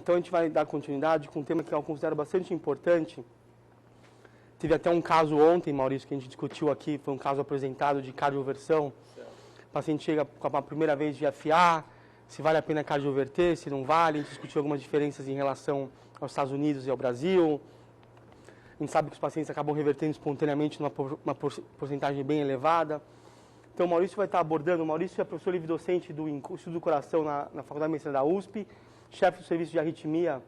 Então a gente vai dar continuidade com um tema que eu considero bastante importante. Teve até um caso ontem, Maurício, que a gente discutiu aqui, foi um caso apresentado de cardioversão. O paciente chega com a primeira vez de FA, se vale a pena cardioverter, se não vale. A gente discutiu algumas diferenças em relação aos Estados Unidos e ao Brasil. A gente sabe que os pacientes acabam revertendo espontaneamente numa porcentagem bem elevada. Então o Maurício vai estar abordando, o Maurício é professor livre-docente do Estudo do Coração na Faculdade de Medicina da USP, chefe do serviço de arritmia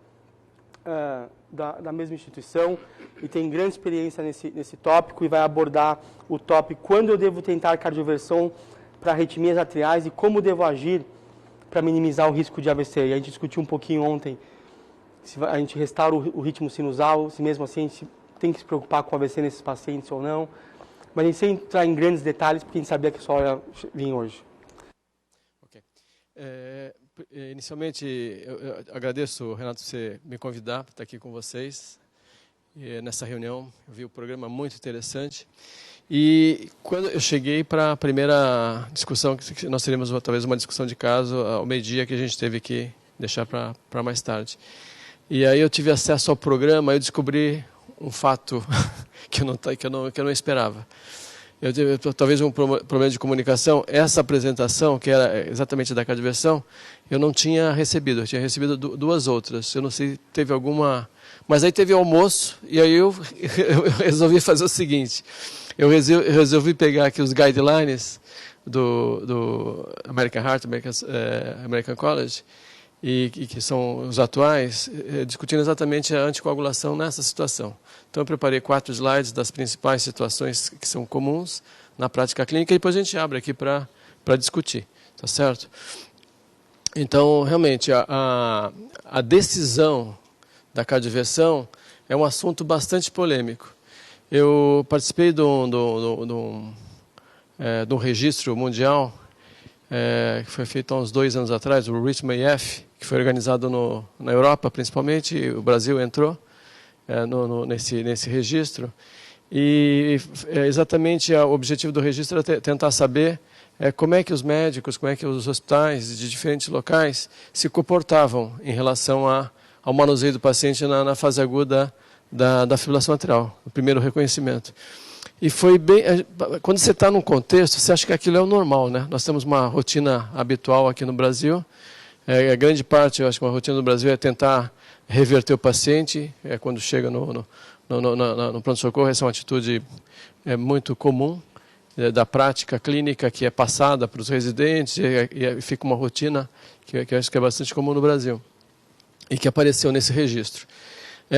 da mesma instituição e tem grande experiência nesse tópico e vai abordar o tópico quando eu devo tentar cardioversão para arritmias atriais e como devo agir para minimizar o risco de AVC. E a gente discutiu um pouquinho ontem se a gente restaura o ritmo sinusal, se mesmo assim a gente tem que se preocupar com AVC nesses pacientes ou não. Mas a gente sem entrar em grandes detalhes, porque a gente sabia que só ia vir hoje. Ok. Inicialmente, eu agradeço, Renato, você me convidar para estar aqui com vocês nessa reunião. Eu vi o programa muito interessante. E quando eu cheguei para a primeira discussão, que nós teríamos talvez uma discussão de caso ao meio-dia, que a gente teve que deixar para mais tarde. E aí eu tive acesso ao programa e eu descobri um fato que eu não esperava. Eu tive talvez um problema de comunicação. Essa apresentação, que era exatamente da cardioversão, eu não tinha recebido. Eu tinha recebido duas outras. Eu não sei se teve alguma... Mas aí teve almoço e aí eu resolvi fazer o seguinte. Eu resolvi pegar aqui os guidelines do American Heart, American College, e que são os atuais, discutindo exatamente a anticoagulação nessa situação. Então, eu preparei 4 slides das principais situações que são comuns na prática clínica e depois a gente abre aqui para discutir, tá certo? Então, realmente, a decisão da cardioversão é um assunto bastante polêmico. Eu participei de um registro mundial que foi feito há uns 2 anos atrás, o RITM-AF, que foi organizado na Europa, principalmente, o Brasil entrou nesse registro. E exatamente o objetivo do registro era tentar saber como é que os médicos, como é que os hospitais de diferentes locais se comportavam em relação ao manuseio do paciente na fase aguda da fibrilação atrial, o primeiro reconhecimento. E foi bem... Quando você está num contexto, você acha que aquilo é o normal, né? Nós temos uma rotina habitual aqui no Brasil. A grande parte, eu acho que uma rotina do Brasil é tentar reverter o paciente. Quando chega no pronto-socorro, essa é uma atitude muito comum da prática clínica que é passada para os residentes e fica uma rotina que eu acho que é bastante comum no Brasil e que apareceu nesse registro.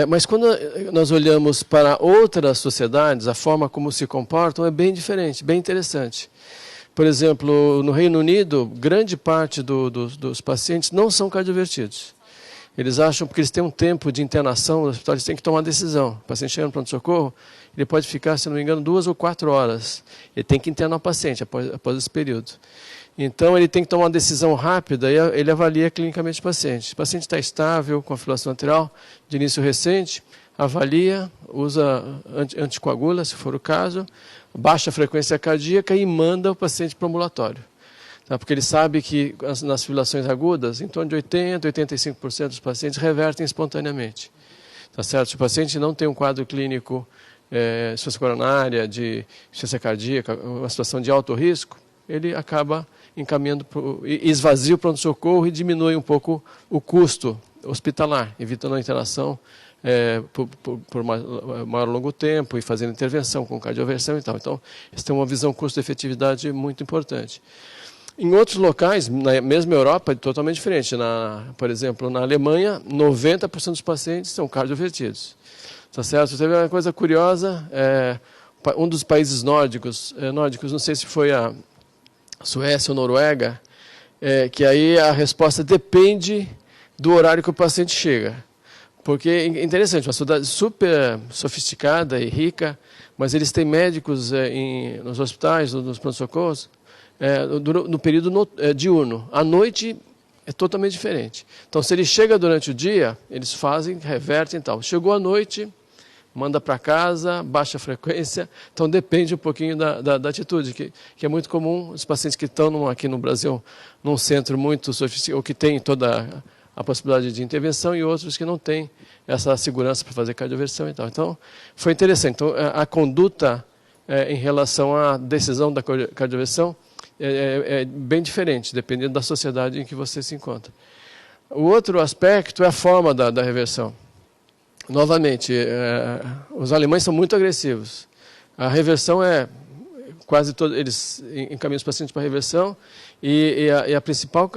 Mas quando nós olhamos para outras sociedades, a forma como se comportam é bem diferente, bem interessante. Por exemplo, no Reino Unido, grande parte dos pacientes não são cardiovertidos. Eles acham, porque eles têm um tempo de internação no hospital, eles têm que tomar uma decisão. O paciente chega no pronto-socorro, ele pode ficar, se não me engano, 2 ou 4 horas. Ele tem que internar o paciente após esse período. Então, ele tem que tomar uma decisão rápida e ele avalia clinicamente o paciente. Se o paciente está estável, com a fibrilação atrial, de início recente, avalia, usa anticoagula, se for o caso, baixa a frequência cardíaca e manda o paciente para o ambulatório. Tá? Porque ele sabe que nas fibrilações agudas, em torno de 80% a 85% dos pacientes revertem espontaneamente. Tá certo? Se o paciente não tem um quadro clínico, insuficiência coronária, de insuficiência cardíaca, uma situação de alto risco, ele acaba encaminhando, esvazia o pronto-socorro e diminui um pouco o custo hospitalar, evitando a internação por maior longo tempo e fazendo intervenção com cardioversão e tal. Então, eles têm uma visão custo-efetividade muito importante. Em outros locais, na mesma Europa, é totalmente diferente. Por exemplo, na Alemanha, 90% dos pacientes são cardiovertidos. Tá certo? Teve uma coisa curiosa, um dos países nórdicos, não sei se foi a Suécia ou Noruega, que aí a resposta depende do horário que o paciente chega. Porque é interessante, uma sociedade super sofisticada e rica, mas eles têm médicos nos hospitais, nos pronto-socorros, no período diurno. À noite é totalmente diferente. Então, se ele chega durante o dia, eles fazem, revertem e tal. Chegou à noite, manda para casa, baixa a frequência. Então, depende um pouquinho da atitude, que é muito comum. Os pacientes que estão aqui no Brasil, num centro muito sofisticado, ou que tem toda a possibilidade de intervenção e outros que não têm essa segurança para fazer cardioversão e tal. Então, foi interessante. Então, a conduta em relação à decisão da cardioversão é bem diferente, dependendo da sociedade em que você se encontra. O outro aspecto é a forma da reversão. Novamente, os alemães são muito agressivos. A reversão quase todos eles encaminham os pacientes para a reversão e a principal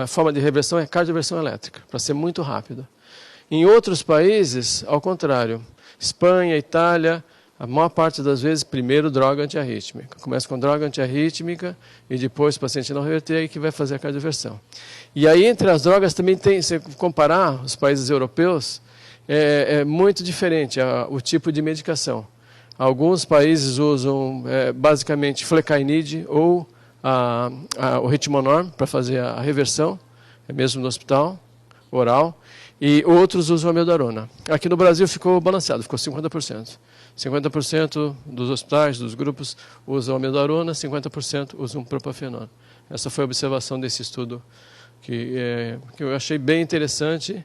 forma de reversão é cardioversão elétrica, para ser muito rápida. Em outros países, ao contrário, Espanha, Itália, a maior parte das vezes, primeiro droga antiarrítmica. Começa com droga antiarrítmica e depois, se o paciente não reverter, aí que vai fazer a cardioversão. E aí, entre as drogas, também tem, se comparar os países europeus, é muito diferente o tipo de medicação. Alguns países usam basicamente flecainide ou o ritmonorm para fazer a reversão, mesmo no hospital, oral, e outros usam a amiodarona. Aqui no Brasil ficou balanceado, ficou 50%. 50% dos hospitais, dos grupos, usam amiodarona, 50% usam propafenona. Essa foi a observação desse estudo que eu achei bem interessante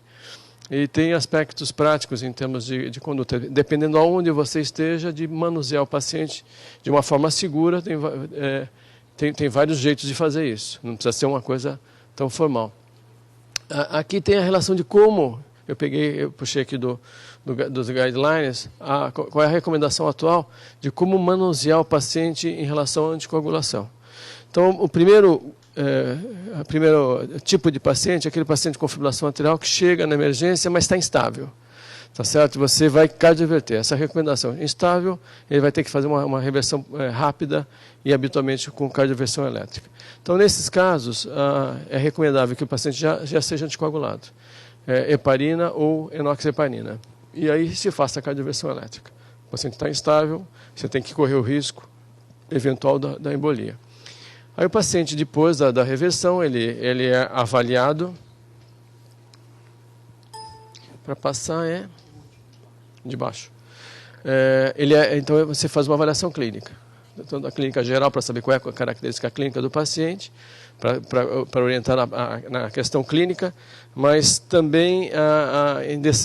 e tem aspectos práticos em termos de conduta. Dependendo de onde você esteja, de manusear o paciente de uma forma segura, tem vários jeitos de fazer isso. Não precisa ser uma coisa tão formal. Aqui tem a relação de como, eu puxei aqui dos guidelines, qual é a recomendação atual de como manusear o paciente em relação à anticoagulação. Então, o primeiro tipo de paciente é aquele paciente com fibrilação atrial que chega na emergência, mas está instável. Tá certo? Você vai cardioverter. Essa recomendação instável, ele vai ter que fazer uma reversão rápida e habitualmente com cardioversão elétrica. Então, nesses casos, é recomendável que o paciente já seja anticoagulado. Heparina ou enoxaparina. E aí se faça a cardioversão elétrica. O paciente está instável, você tem que correr o risco eventual da embolia. Aí o paciente, depois da reversão, ele é avaliado. Para passar de baixo. Então você faz uma avaliação clínica. Então, da clínica geral, para saber qual é a característica clínica do paciente, para orientar na questão clínica, mas também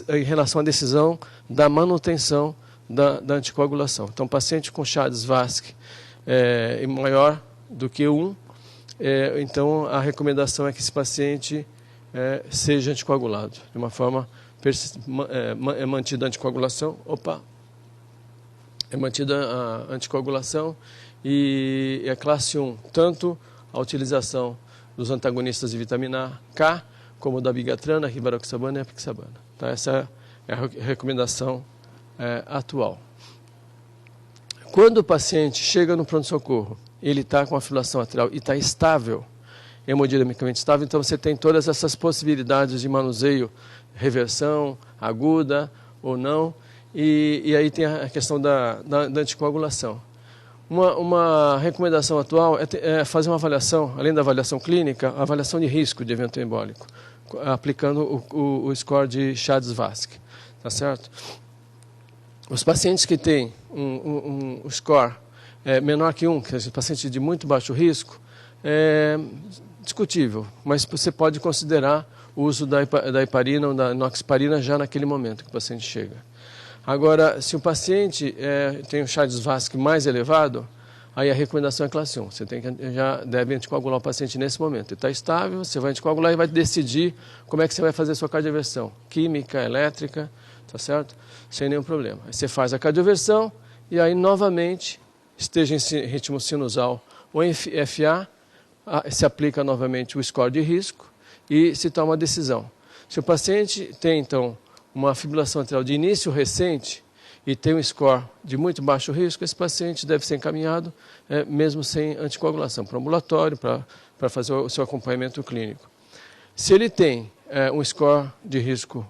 em relação à decisão da manutenção da anticoagulação. Então, paciente com Chades-Vasque maior do que 1, então a recomendação é que esse paciente seja anticoagulado, de uma forma mantida a anticoagulação, mantida a anticoagulação e a classe 1, tanto a utilização dos antagonistas de vitamina K, como da bigatrana, rivaroxabana e apixabana. Então, essa é a recomendação atual. Quando o paciente chega no pronto-socorro, ele está com a fibrilação atrial e está estável, hemodinamicamente estável, então você tem todas essas possibilidades de manuseio, reversão aguda ou não, e aí tem a questão da anticoagulação. Uma recomendação atual é fazer uma avaliação, além da avaliação clínica, a avaliação de risco de evento embólico, aplicando o score de Chades-Vasque, tá certo? Os pacientes que têm um score menor que 1, que é paciente de muito baixo risco, é discutível, mas você pode considerar o uso da heparina ou da enoxaparina já naquele momento que o paciente chega. Agora, se o paciente tem um Chades-Vasque mais elevado, aí a recomendação é classe 1. Você já deve anticoagular o paciente nesse momento. Ele está estável, você vai anticoagular e vai decidir como é que você vai fazer a sua cardioversão. Química, elétrica, tá certo? Sem nenhum problema. Aí você faz a cardioversão e aí, novamente, esteja em ritmo sinusal ou em FA, se aplica novamente o score de risco e se toma uma decisão. Se o paciente tem, então, uma fibrilação atrial de início recente e tem um score de muito baixo risco, esse paciente deve ser encaminhado, mesmo sem anticoagulação, para o ambulatório, para fazer o seu acompanhamento clínico. Se ele tem um score de risco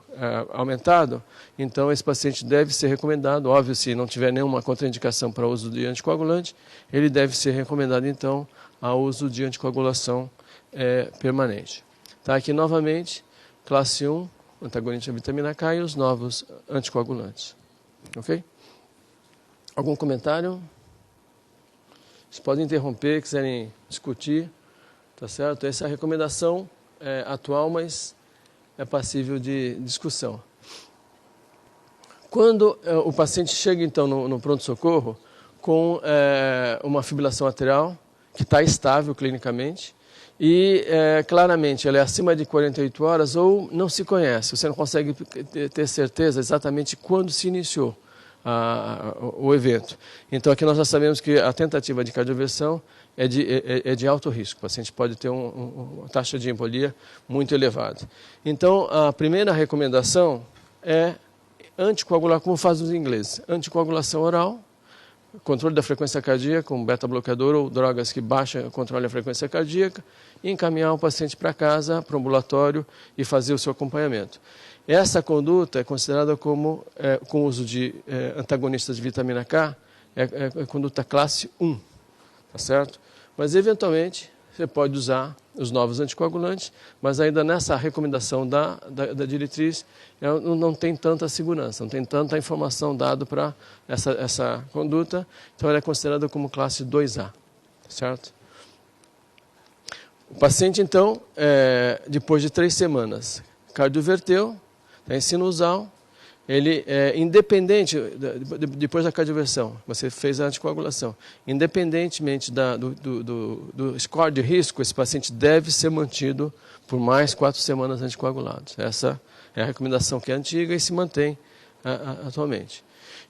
aumentado, então esse paciente deve ser recomendado, óbvio, se não tiver nenhuma contraindicação para o uso de anticoagulante, ele deve ser recomendado, então, ao uso de anticoagulação permanente. Tá, aqui novamente, classe 1, antagonista de vitamina K e os novos anticoagulantes. Ok? Algum comentário? Vocês podem interromper, quiserem discutir, tá certo? Essa é a recomendação atual, mas é passível de discussão. Quando o paciente chega, então, no pronto-socorro com uma fibrilação atrial que está estável clinicamente e, claramente, ela é acima de 48 horas ou não se conhece, você não consegue ter certeza exatamente quando se iniciou o evento. Então, aqui nós já sabemos que a tentativa de cardioversão é de alto risco. O paciente pode ter uma taxa de embolia muito elevada. Então, a primeira recomendação é anticoagular, como fazem os ingleses. Anticoagulação oral, controle da frequência cardíaca com beta-bloqueador ou drogas que baixam o controle da frequência cardíaca e encaminhar o paciente para casa, para o ambulatório e fazer o seu acompanhamento. Essa conduta é considerada como, com o uso de antagonistas de vitamina K, é conduta classe 1, tá certo? Mas, eventualmente, você pode usar os novos anticoagulantes, mas ainda nessa recomendação da diretriz não tem tanta segurança, não tem tanta informação dada para essa conduta, então ela é considerada como classe 2A, certo? O paciente, então, depois de 3 semanas, cardioverteu, está em sinusal, ele é independente, depois da cardioversão, você fez a anticoagulação, independentemente do score de risco, esse paciente deve ser mantido por mais 4 semanas anticoagulados. Essa é a recomendação que é antiga e se mantém atualmente.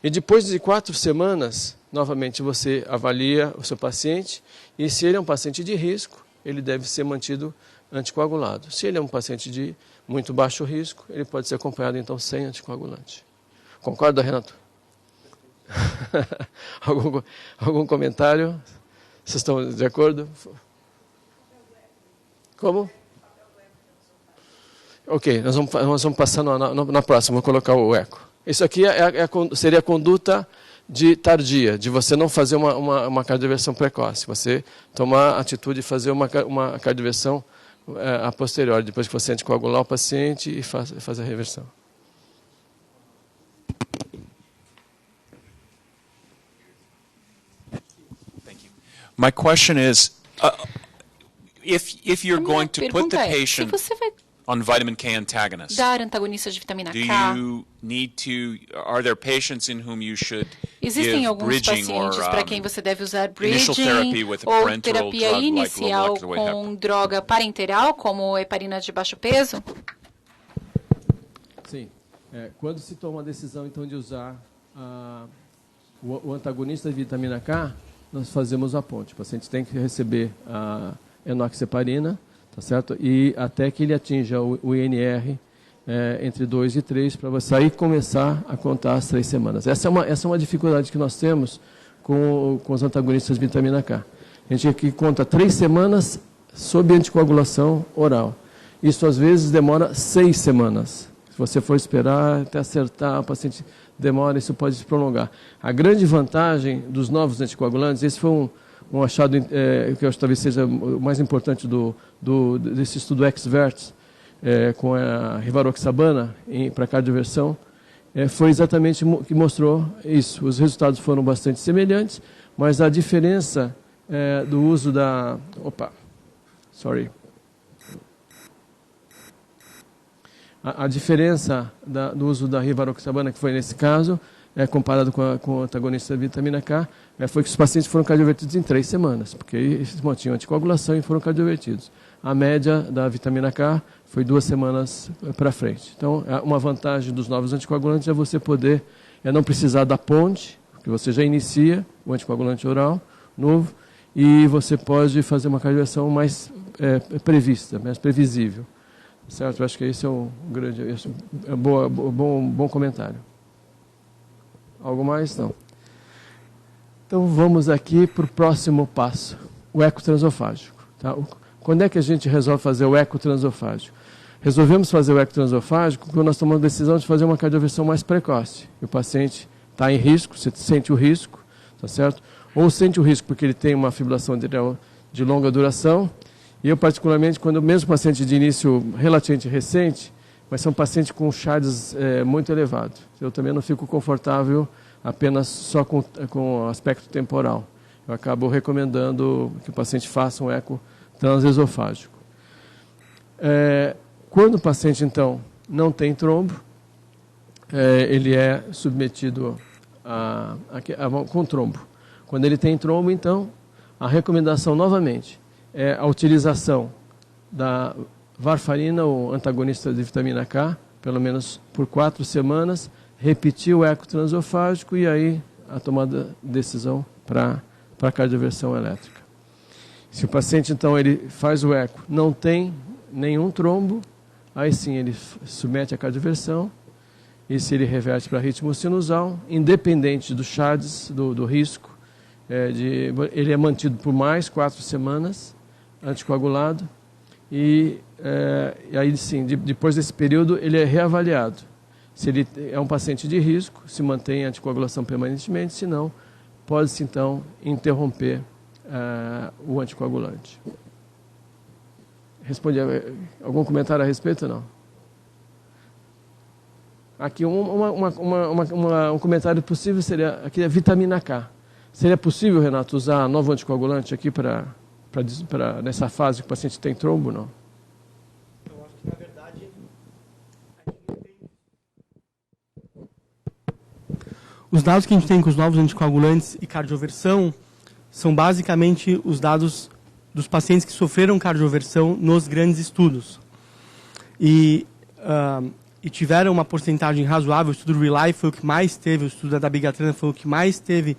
E depois de 4 semanas, novamente você avalia o seu paciente e se ele é um paciente de risco, ele deve ser mantido anticoagulado. Se ele é um paciente de muito baixo risco, ele pode ser acompanhado, então, sem anticoagulante. Concorda, Renato? Algum comentário? Vocês estão de acordo? Como? Ok, nós vamos passar na próxima, vou colocar o eco. Isso aqui seria a conduta tardia, de você não fazer uma cardioversão precoce, você tomar a atitude de fazer uma cardioversão a posteriori, depois que você anticoagular o paciente e faz a reversão. Thank you. My question is, if you're going to put the patient on vitamin K antagonist, dar antagonistas de vitamina K, are there patients in whom you should existem give alguns bridging pacientes para quem você deve usar initial therapy bridging with a ou parenteral terapia drug like inicial low molecular weight com droga parenteral, como heparina de baixo peso? Sim. Quando se toma a decisão, então, de usar o antagonista de vitamina K, nós fazemos a ponte. O paciente tem que receber a enoxaparina, tá certo? E até que ele atinja o INR entre 2 e 3, para você aí começar a contar as 3 semanas. Essa é uma dificuldade que nós temos com os antagonistas de vitamina K. A gente aqui conta 3 semanas sob anticoagulação oral. Isso, às vezes, demora 6 semanas. Se você for esperar até acertar, o paciente demora, isso pode se prolongar. A grande vantagem dos novos anticoagulantes, esse foi um achado que eu acho que talvez seja o mais importante desse estudo ex-vert, com a rivaroxabana para cardioversão, foi exatamente que mostrou isso. Os resultados foram bastante semelhantes, mas a diferença do uso da... A diferença do uso da rivaroxabana, que foi nesse caso, comparado com o antagonista da vitamina K, foi que os pacientes foram cardiovertidos em 3 semanas, porque eles mantinham anticoagulação e foram cardiovertidos. A média da vitamina K foi 2 semanas para frente. Então, uma vantagem dos novos anticoagulantes é você poder não precisar da ponte, porque você já inicia o anticoagulante oral novo, e você pode fazer uma cardioversão mais prevista, mais previsível. Certo? Eu acho que esse é um grande, bom comentário. Algo mais? Não. Então, vamos aqui para o próximo passo, o eco transofágico. Tá? Quando é que a gente resolve fazer o eco transofágico? Resolvemos fazer o eco transofágico quando nós tomamos a decisão de fazer uma cardioversão mais precoce. E o paciente está em risco, você sente o risco, tá certo? Ou sente o risco porque ele tem uma fibrilação de longa duração. E eu, particularmente, quando o mesmo paciente de início relativamente recente, mas são pacientes com CHADS muito elevado. Eu também não fico confortável apenas só com o aspecto temporal. Eu acabo recomendando que o paciente faça um eco transesofágico. Quando o paciente, então, não tem trombo, ele é submetido com trombo. Quando ele tem trombo, então, a recomendação, novamente, é a utilização da varfarina, o antagonista de vitamina K, pelo menos por 4 semanas, repetir o eco transesofágico e aí a tomada de decisão para a cardioversão elétrica. Se o paciente, então, ele faz o eco, não tem nenhum trombo, aí sim ele submete a cardioversão, e se ele reverte para ritmo sinusal, independente do CHADS, do risco, ele é mantido por mais 4 semanas, anticoagulado, e aí sim, depois desse período, ele é reavaliado. Se ele é um paciente de risco, se mantém a anticoagulação permanentemente, se não, pode-se então interromper o anticoagulante. Responde algum comentário a respeito ou não? Aqui um comentário possível seria aqui a vitamina K. Seria possível, Renato, usar novo anticoagulante aqui nessa fase que o paciente tem trombo, não? Eu acho que, na verdade, os dados que a gente tem com os novos anticoagulantes e cardioversão são basicamente os dados dos pacientes que sofreram cardioversão nos grandes estudos. E tiveram uma porcentagem razoável. O estudo RELY foi o que mais teve, o estudo da dabigatran foi o que mais teve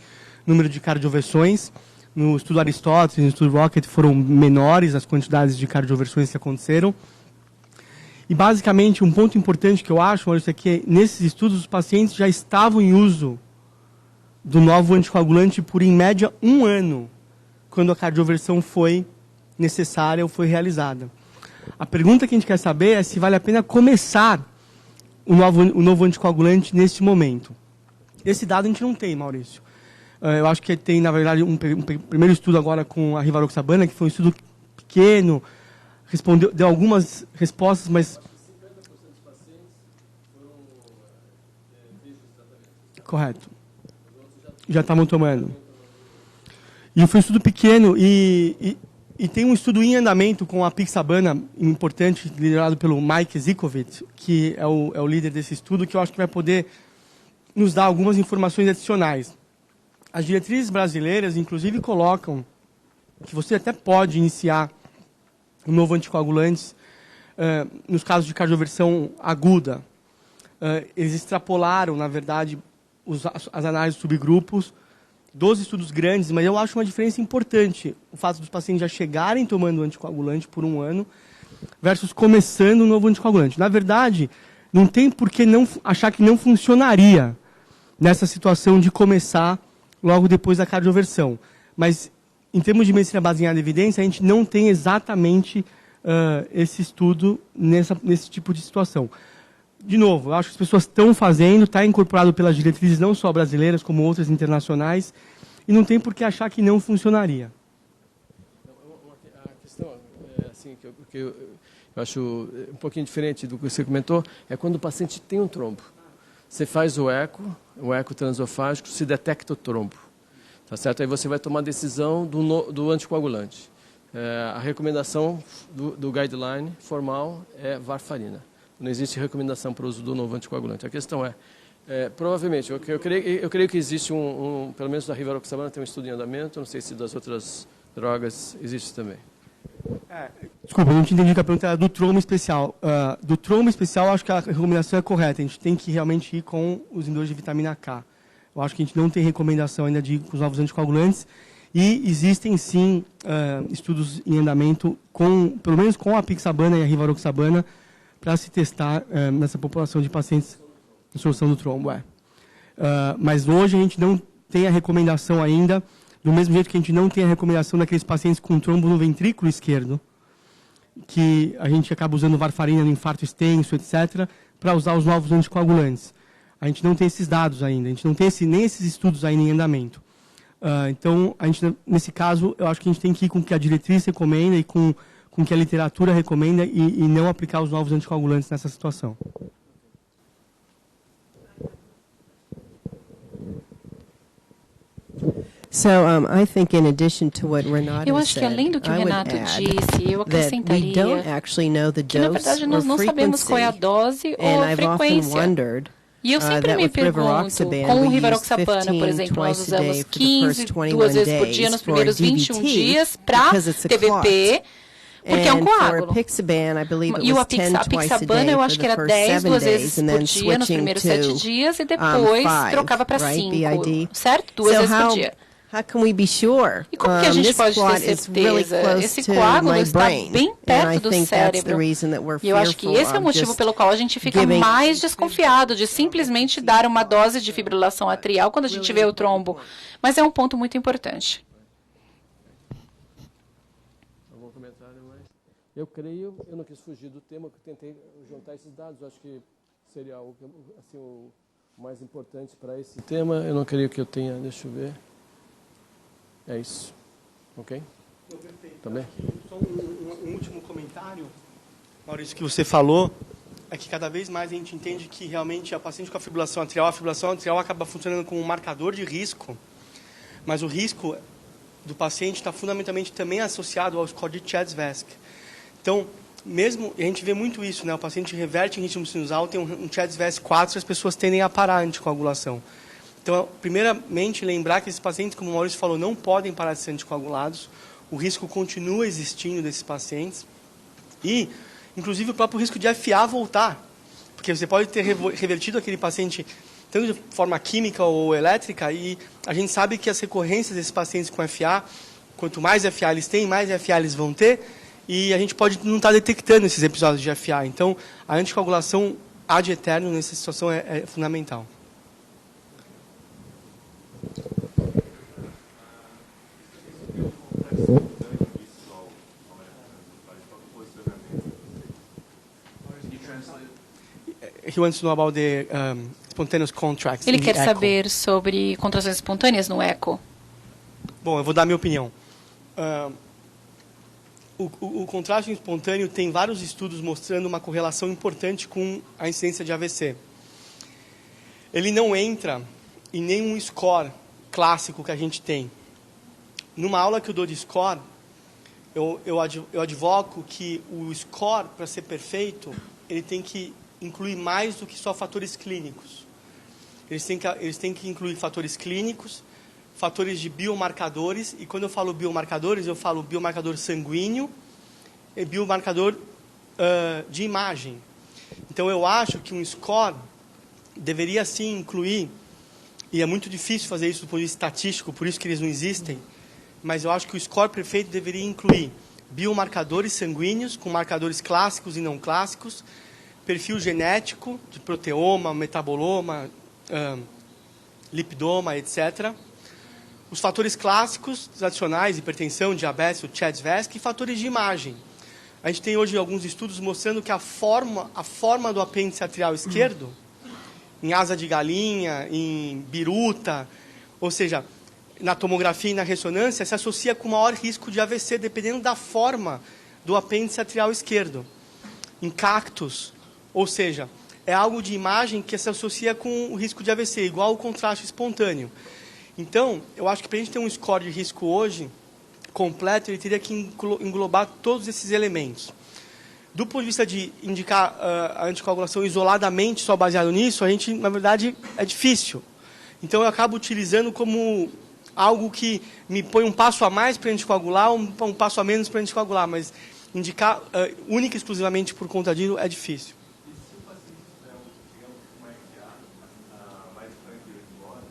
número de cardioversões. No estudo Aristóteles, no estudo Rocket, foram menores as quantidades de cardioversões que aconteceram. E, basicamente, um ponto importante que eu acho, Maurício, é que nesses estudos os pacientes já estavam em uso do novo anticoagulante por, em média, 1 ano, quando a cardioversão foi necessária ou foi realizada. A pergunta que a gente quer saber é se vale a pena começar o novo anticoagulante neste momento. Esse dado a gente não tem, Maurício. Eu acho que tem, na verdade, um primeiro estudo agora com a rivaroxabana, que foi um estudo pequeno, deu algumas respostas, mas... Correto. Já estavam tomando. E foi um estudo pequeno e tem um estudo em andamento com a apixabana, importante, liderado pelo Mike Zikovic, que é o líder desse estudo, que eu acho que vai poder nos dar algumas informações adicionais. As diretrizes brasileiras, inclusive, colocam que você até pode iniciar um novo anticoagulante nos casos de cardioversão aguda. Eles extrapolaram, na verdade, as análises de subgrupos dos estudos grandes, mas eu acho uma diferença importante o fato dos pacientes já chegarem tomando anticoagulante por 1 ano versus começando um novo anticoagulante. Na verdade, não tem por que não achar que não funcionaria nessa situação de começar logo depois da cardioversão. Mas, em termos de medicina baseada em evidência, a gente não tem exatamente esse estudo nesse tipo de situação. De novo, eu acho que as pessoas estão fazendo, está incorporado pelas diretrizes não só brasileiras, como outras internacionais, e não tem por que achar que não funcionaria. A questão assim, que eu acho um pouquinho diferente do que você comentou, é quando o paciente tem um trombo. Você faz o eco transesofágico, se detecta o trombo. Tá certo? Aí você vai tomar a decisão do anticoagulante. A recomendação do guideline formal é varfarina. Não existe recomendação para o uso do novo anticoagulante. A questão provavelmente, eu creio que existe pelo menos da rivaroxabana tem um estudo em andamento, não sei se das outras drogas existe também. Desculpa, eu não te entendi que a pergunta era do trombo especial. Do trombo especial, eu acho que a recomendação é correta. A gente tem que realmente ir com os inibidores de vitamina K. Eu acho que a gente não tem recomendação ainda de ir com os novos anticoagulantes. E existem, sim, estudos em andamento, pelo menos com a apixabana e a rivaroxabana, para se testar nessa população de pacientes em solução do trombo. Mas hoje a gente não tem a recomendação ainda, do mesmo jeito que a gente não tem a recomendação daqueles pacientes com trombo no ventrículo esquerdo, que a gente acaba usando varfarina no infarto extenso, etc., para usar os novos anticoagulantes. A gente não tem esses dados ainda, a gente não tem nem esses estudos ainda em andamento. Então, nesse caso, eu acho que a gente tem que ir com o que a diretriz recomenda e com o que a literatura recomenda e não aplicar os novos anticoagulantes nessa situação. So I think in addition to what Renato Eu acho que além do que o Renato disse, eu acrescentaria que na verdade nós não sabemos qual é a dose ou a frequência. E eu sempre me pergunto, com o rivaroxabana, por exemplo, nós usamos 15, 2 vezes por dia nos primeiros 21 dias para TVP, porque é um coágulo. E o apixabana, eu acho que era 10, 2 vezes por dia nos primeiros 7 dias e depois trocava para 5, certo? 2 vezes por dia. E como que a gente pode ter certeza? Esse coágulo está bem perto do cérebro. E eu acho que esse é o motivo pelo qual a gente fica mais desconfiado de simplesmente dar uma dose de fibrilação atrial quando a gente vê o trombo. Mas é um ponto muito importante. Algum comentário mais? Eu creio, eu não quis fugir do tema, porque tentei juntar esses dados. Eu acho que seria algo assim, o mais importante para esse tema. Eu não creio que eu tenha, deixa eu ver. É isso. Ok? Também? Só um último comentário, Maurício, que você falou, é que cada vez mais a gente entende que realmente a paciente com a fibrilação atrial acaba funcionando como um marcador de risco, mas o risco do paciente está fundamentalmente também associado ao score de Chebyshev. Então, mesmo, a gente vê muito isso, né? O paciente reverte em ritmo sinusal, tem um Chebyshev 4 e as pessoas tendem a parar a anticoagulação. Então, primeiramente, lembrar que esses pacientes, como o Maurício falou, não podem parar de ser anticoagulados. O risco continua existindo desses pacientes. E, inclusive, o próprio risco de FA voltar. Porque você pode ter revertido aquele paciente tanto de forma química ou elétrica, e a gente sabe que as recorrências desses pacientes com FA, quanto mais FA eles têm, mais FA eles vão ter, e a gente pode não estar detectando esses episódios de FA. Então, a anticoagulação ad eterno nessa situação é fundamental. He wants to know about the spontaneous contracts. Ele quer saber sobre contrações espontâneas no eco. Bom, eu vou dar minha opinião. O contraste espontâneo tem vários estudos mostrando uma correlação importante com a incidência de AVC. Ele não entra em nenhum score clássico que a gente tem. Numa aula que eu dou de score, eu advoco que o score, para ser perfeito, ele tem que incluir mais do que só fatores clínicos. Eles têm que incluir fatores clínicos, fatores de biomarcadores, e quando eu falo biomarcadores, eu falo biomarcador sanguíneo e biomarcador de imagem. Então, eu acho que um score deveria, sim, incluir, e é muito difícil fazer isso do ponto de vista estatístico, por isso que eles não existem, mas eu acho que o score perfeito deveria incluir biomarcadores sanguíneos, com marcadores clássicos e não clássicos, perfil genético, de proteoma, metaboloma, lipidoma, etc. Os fatores clássicos, tradicionais, hipertensão, diabetes, o Chebyshev, e fatores de imagem. A gente tem hoje alguns estudos mostrando que a forma do apêndice atrial esquerdo, em asa de galinha, em biruta, ou seja, na tomografia e na ressonância, se associa com maior risco de AVC, dependendo da forma do apêndice atrial esquerdo. Em cactos, ou seja, é algo de imagem que se associa com o risco de AVC, igual o contraste espontâneo. Então, eu acho que para a gente ter um score de risco hoje completo, ele teria que englobar todos esses elementos. Do ponto de vista de indicar a anticoagulação isoladamente, só baseado nisso, a gente, na verdade, é difícil. Então, eu acabo utilizando como algo que me põe um passo a mais para anticoagular, um passo a menos para anticoagular, mas indicar única e exclusivamente por conta disso é difícil. E se o paciente tiver, digamos, uma FA mais tranquila de embora,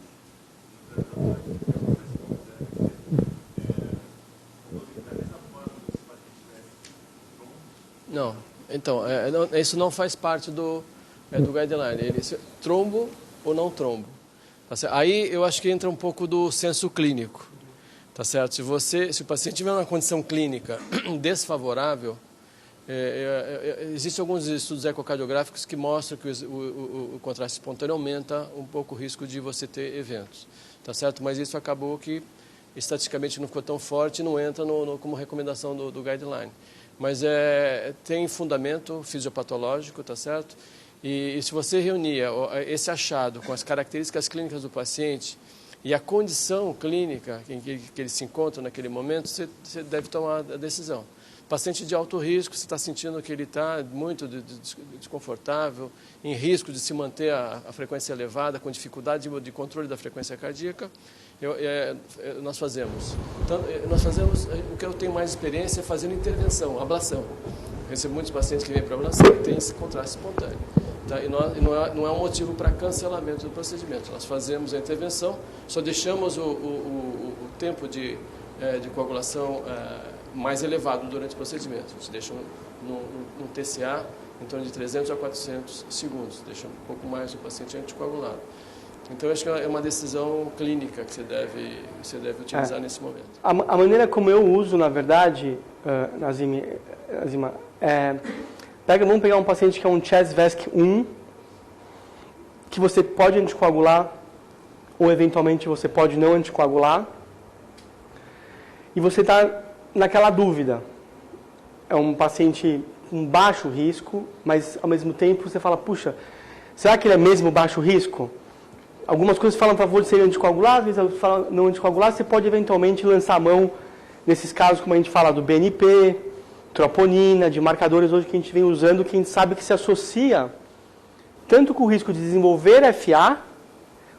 Não, então, isso não faz parte do guideline. Trombo ou não trombo. Tá certo? Aí eu acho que entra um pouco do senso clínico. Tá certo? Se o paciente tiver uma condição clínica desfavorável, existem alguns estudos ecocardiográficos que mostram que o contraste espontâneo aumenta um pouco o risco de você ter eventos. Tá certo? Mas isso acabou que estatisticamente não ficou tão forte e não entra como recomendação do guideline. Mas tem fundamento fisiopatológico, tá certo? E se você reunir esse achado com as características clínicas do paciente e a condição clínica em que ele se encontra naquele momento, você deve tomar a decisão. Paciente de alto risco, você está sentindo que ele está muito desconfortável, em risco de se manter a frequência elevada, com dificuldade de controle da frequência cardíaca, nós fazemos. Então, o que eu tenho mais experiência é fazendo intervenção, ablação. Eu recebo muitos pacientes que vêm para ablação e têm esse contraste espontâneo. Tá? E não é um motivo para cancelamento do procedimento. Nós fazemos a intervenção, só deixamos o tempo de coagulação mais elevado durante o procedimento. A gente deixa um TCA em torno de 300 a 400 segundos, deixa um pouco mais o paciente anticoagulado. Então, eu acho que é uma decisão clínica que você deve utilizar nesse momento. A maneira como eu uso, na verdade, Nazima, vamos pegar um paciente que é um CHA2DS2-VASc 1, que você pode anticoagular, ou eventualmente você pode não anticoagular, e você está naquela dúvida. É um paciente com baixo risco, mas ao mesmo tempo você fala, puxa, será que ele é mesmo baixo risco? Algumas coisas falam a favor de ser anticoaguláveis, outras falam não anticoagular, você pode eventualmente lançar a mão, nesses casos, como a gente fala do BNP, troponina, de marcadores hoje que a gente vem usando, que a gente sabe que se associa tanto com o risco de desenvolver FA,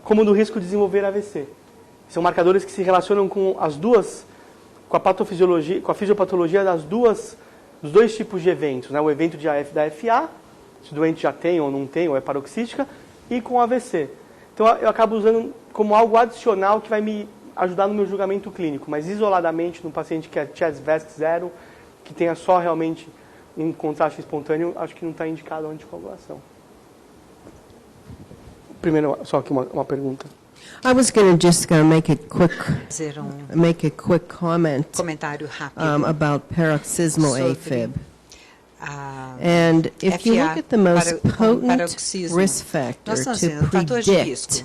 como do risco de desenvolver AVC. São marcadores que se relacionam com as duas, com a patofisiologia, com a fisiopatologia dos dois tipos de eventos, né? O evento da FA, se o doente já tem ou não tem, ou é paroxística, e com o AVC. Então, eu acabo usando como algo adicional que vai me ajudar no meu julgamento clínico, mas isoladamente, no paciente que é CHA2DS2-VASc 0, que tenha só realmente um contraste espontâneo, acho que não está indicado a anticoagulação. Primeiro, só aqui uma pergunta. I was going to just make a quick comment comentário rápido about paroxysmal AFib. And if you look at the most potent risk factor to predict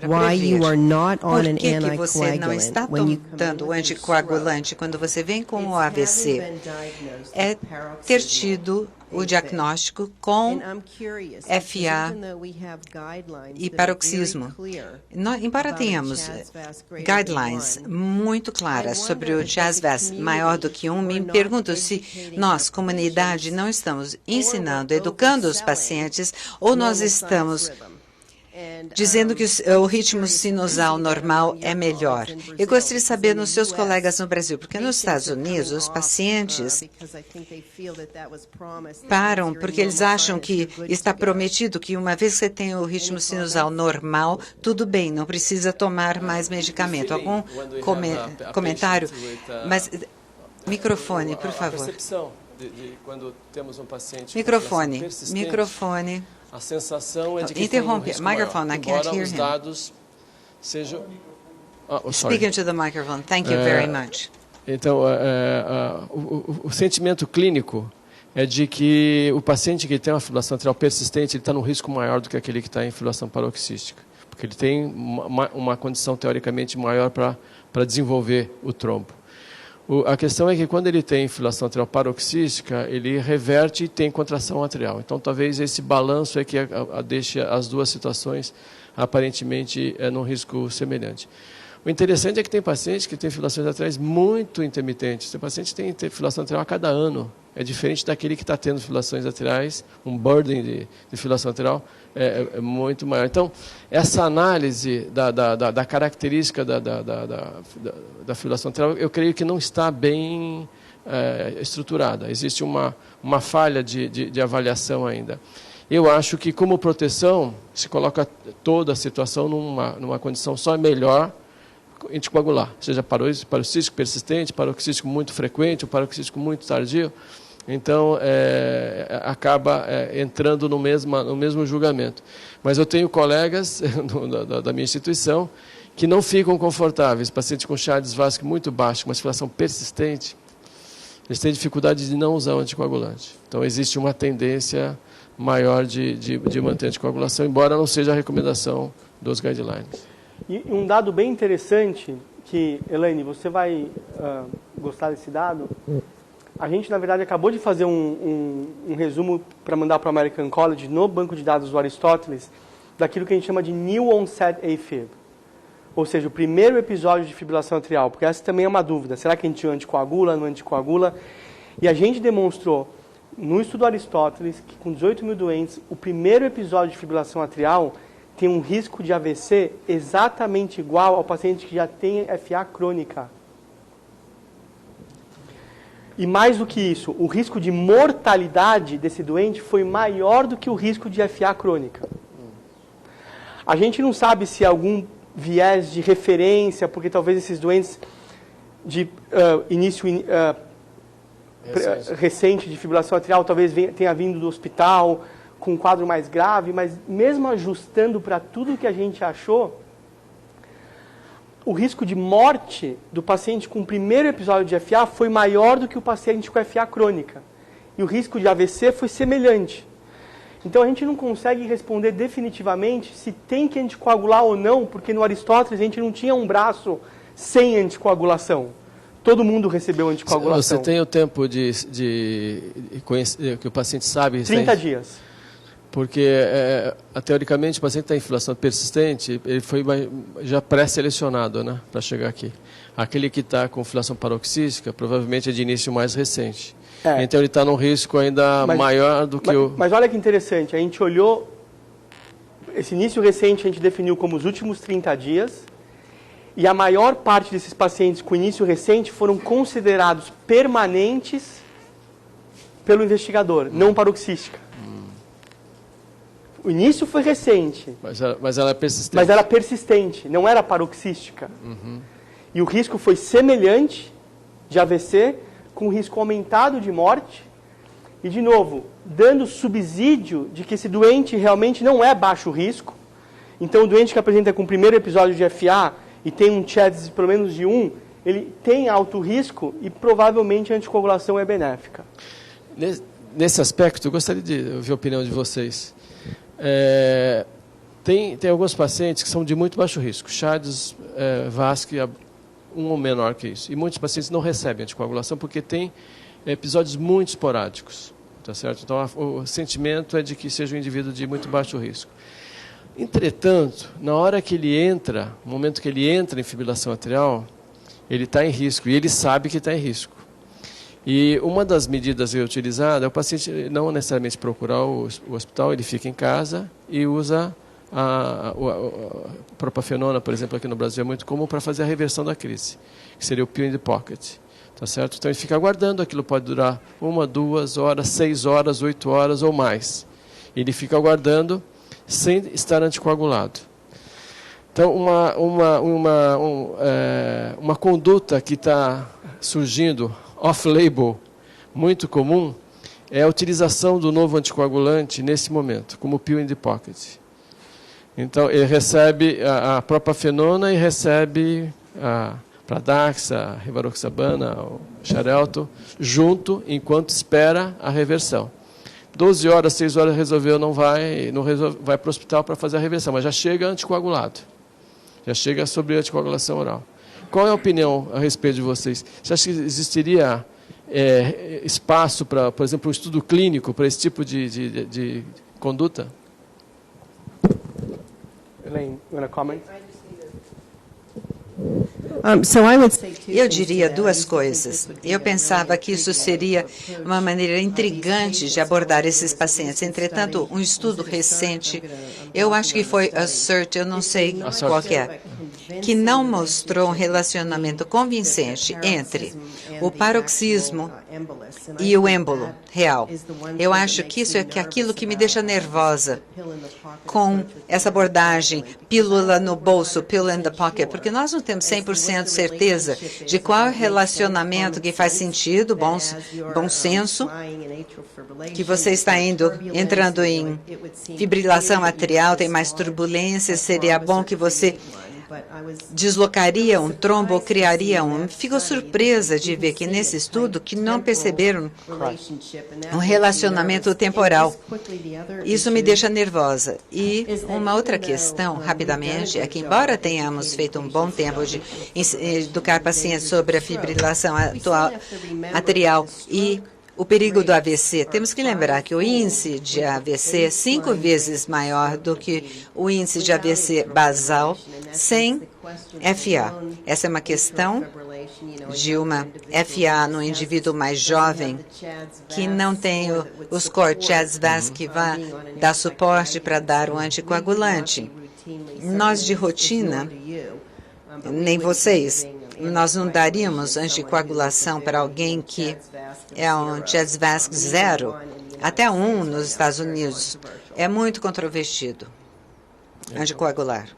why you are not on an anticoagulant when you come dando anticoagulante quando você vem com o AVC é ter tido o diagnóstico com FA e paroxismo. Embora tenhamos guidelines muito claras sobre o CHA2DS2-VASc maior do que 1, me pergunto se nós, comunidade, não estamos ensinando, educando os pacientes, ou nós estamos dizendo que o ritmo sinusal normal é melhor. Eu gostaria de saber nos seus colegas no Brasil, porque nos Estados Unidos os pacientes param porque eles acham que está prometido que uma vez que você tem o ritmo sinusal normal, tudo bem, não precisa tomar mais medicamento. Algum comentário? Mas, microfone, por favor. A percepção de quando temos um paciente Microfone. A sensação é de que interrompe. Tem um risco Microphone, maior, I can't embora hear os him. dados sejam... Speak into the microphone. Thank you very much. Então, o sentimento clínico é de que o paciente que tem uma fibrilação atrial persistente, ele está num risco maior do que aquele que está em fibrilação paroxística, porque ele tem uma condição teoricamente maior para desenvolver o trombo. A questão é que quando ele tem fibrilação atrial paroxística, ele reverte e tem contração atrial. Então, talvez esse balanço é que deixe as duas situações aparentemente num risco semelhante. O interessante é que tem pacientes que têm fibrilações atriais muito intermitentes. Tem paciente que tem fibrilação atrial a cada ano. É diferente daquele que está tendo fibrilações atriais, um burden de fibrilação atrial é muito maior. Então, essa análise da característica da fibrilação atrial, eu creio que não está bem estruturada. Existe uma falha de avaliação ainda. Eu acho que, como proteção, se coloca toda a situação numa condição só melhor anticoagular, seja paroxístico persistente, paroxístico muito frequente, ou paroxístico muito tardio. Então, acaba entrando no mesmo julgamento. Mas eu tenho colegas da minha instituição que não ficam confortáveis. Paciente com CHA2DS2-VASc muito baixo, com uma fibrilação persistente, eles têm dificuldade de não usar o anticoagulante. Então, existe uma tendência maior de manter a anticoagulação, embora não seja a recomendação dos guidelines. E um dado bem interessante, que, Elaine, você vai gostar desse dado. A gente, na verdade, acabou de fazer um resumo para mandar para o American College, no banco de dados do Aristóteles, daquilo que a gente chama de New Onset AFib. ou seja, o primeiro episódio de fibrilação atrial, porque essa também é uma dúvida, será que a gente anticoagula, não anticoagula? E a gente demonstrou, no estudo Aristóteles, que com 18 mil doentes, o primeiro episódio de fibrilação atrial tem um risco de AVC exatamente igual ao paciente que já tem FA crônica. E mais do que isso, o risco de mortalidade desse doente foi maior do que o risco de FA crônica. A gente não sabe se algum viés de referência, porque talvez esses doentes de início recente de fibrilação atrial talvez tenha vindo do hospital com um quadro mais grave, mas mesmo ajustando para tudo que a gente achou, o risco de morte do paciente com o primeiro episódio de FA foi maior do que o paciente com FA crônica. E o risco de AVC foi semelhante. Então a gente não consegue responder definitivamente se tem que anticoagular ou não, porque no Aristóteles a gente não tinha um braço sem anticoagulação. Todo mundo recebeu anticoagulação. Você tem o tempo de conhecer, que o paciente sabe... 30 dias. Porque, teoricamente, o paciente está em fibrilação persistente, ele foi já pré-selecionado, né, para chegar aqui. Aquele que está com fibrilação paroxística, provavelmente é de início mais recente. Então, ele está num risco ainda maior do que o... Mas olha que interessante, a gente olhou... Esse início recente a gente definiu como os últimos 30 dias, e a maior parte desses pacientes com início recente foram considerados permanentes pelo investigador, não paroxística. O início foi recente. Mas ela é persistente. Mas ela é persistente, não era paroxística. Uhum. E o risco foi semelhante de AVC, com risco aumentado de morte. E, de novo, dando subsídio de que esse doente realmente não é baixo risco. Então, o doente que apresenta com o primeiro episódio de FA e tem um CHEDS pelo menos de 1, ele tem alto risco e provavelmente a anticoagulação é benéfica. Nesse aspecto, eu gostaria de ouvir a opinião de vocês. Tem alguns pacientes que são de muito baixo risco, CHADS, VASC, um ou menor que isso. E muitos pacientes não recebem anticoagulação porque tem episódios muito esporádicos, tá certo? Então, o sentimento é de que seja um indivíduo de muito baixo risco. Entretanto, na hora que ele entra, no momento que ele entra em fibrilação atrial, ele está em risco e ele sabe que está em risco. E uma das medidas utilizadas é o paciente não necessariamente procurar o hospital, ele fica em casa e usa a propafenona, por exemplo, aqui no Brasil é muito comum para fazer a reversão da crise, que seria o pill in the pocket, tá certo? Então ele fica aguardando, aquilo pode durar 1, 2 horas, 6 horas, 8 horas ou mais. Ele fica aguardando sem estar anticoagulado. Então uma conduta que está surgindo off-label, muito comum, é a utilização do novo anticoagulante nesse momento, como o pill in the pocket. Então, ele recebe a propafenona e recebe a Pradaxa, a rivaroxabana, o Xarelto, junto, enquanto espera a reversão. 12 horas, 6 horas, resolveu, não vai para o hospital para fazer a reversão, mas já chega anticoagulado. Já chega sobre a anticoagulação oral. Qual é a opinião a respeito de vocês? Você acha que existiria espaço para, por exemplo, um estudo clínico para esse tipo de conduta? Elaine, you want to comment? Eu diria duas coisas. Eu pensava que isso seria uma maneira intrigante de abordar esses pacientes. Entretanto, um estudo recente, eu acho que foi ASSERT, eu não sei qual que é, que não mostrou um relacionamento convincente entre o paroxismo e o êmbolo real. Eu acho que isso é aquilo que me deixa nervosa com essa abordagem, pílula no bolso, pill in the pocket, porque nós não temos 100% certeza de qual é o relacionamento que faz sentido, bom senso, que você está entrando em fibrilação atrial, tem mais turbulência, seria bom que você deslocaria um trombo ou criaria um. Fico surpresa de ver que nesse estudo que não perceberam um relacionamento temporal. Isso me deixa nervosa. E uma outra questão, rapidamente, é que embora tenhamos feito um bom tempo de educar pacientes sobre a fibrilação atrial e o perigo do AVC, temos que lembrar que o índice de AVC é 5 vezes maior do que o índice de AVC basal sem FA. Essa é uma questão de uma FA no indivíduo mais jovem que não tem o score CHA-2-VASc que vai dar suporte para dar o anticoagulante. Nós, de rotina, nem vocês, nós não daríamos anticoagulação para alguém que é um CHA-2-VASc 0, até 1 nos Estados Unidos. É muito controvertido anticoagular.